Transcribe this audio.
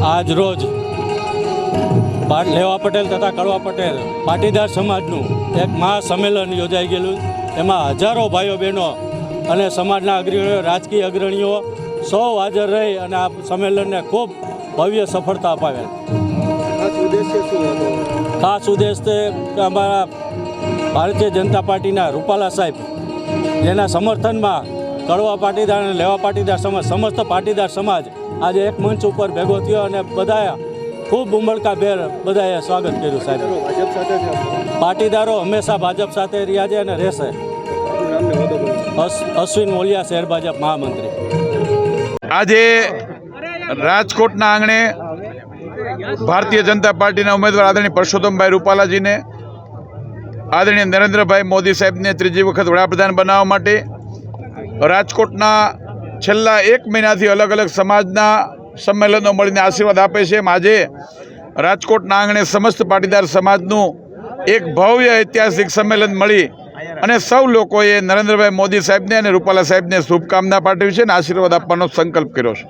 આજ રોજ લેવા પટેલ તથા કડવા પટેલ પાટીદાર સમાજનું એક મહાસંમેલન યોજાઈ ગયેલું। એમાં હજારો ભાઈઓ બહેનો અને સમાજના અગ્રણીઓ, રાજકીય અગ્રણીઓ સૌ હાજર રહી અને આ સંમેલનને ખૂબ ભવ્ય સફળતા અપાવેલ। ખાસ ઉદ્દેશ કે અમારા ભારતીય જનતા પાર્ટીના રૂપાલા સાહેબ જેના સમર્થનમાં કડવા પાટીદાર અને લેવા પાટીદાર સમાજ, સમસ્ત પાટીદાર સમાજ આજે એક મંચ ઉપર ભેગો થયો અને બધાએ ખૂબ ઉમળકાભેર બધાએ સ્વાગત કર્યું। સાહેબ, પાટીદારો હંમેશા ભાજપ સાથે રહ્યા છે અને રહેશે। અશ્વિન મોલિયા, શહેર ભાજપ મહામંત્રી। આજે રાજકોટના આંગણે ભારતીય જનતા પાર્ટીના ઉમેદવાર આદરણીય પરસોત્તમભાઈ રૂપાલાજીને આદરણીય નરેન્દ્રભાઈ મોદી સાહેબને ત્રીજી વખત વડાપ્રધાન બનાવવા માટે રાજકોટના છેલ્લા 1 મહિનાથી અલગ અલગ સમાજના સંમેલનો મળીને આશીર્વાદ આપે છે। આજે રાજકોટના આંગણે સમસ્ત પાટીદાર સમાજનું એક ભવ્ય ઐતિહાસિક સંમેલન મળી અને સૌ લોકોએ નરેન્દ્રભાઈ મોદી સાહેબને અને રૂપાલા સાહેબને શુભકામના પાઠવી છે અને આશીર્વાદ આપવાનો સંકલ્પ કર્યો છે।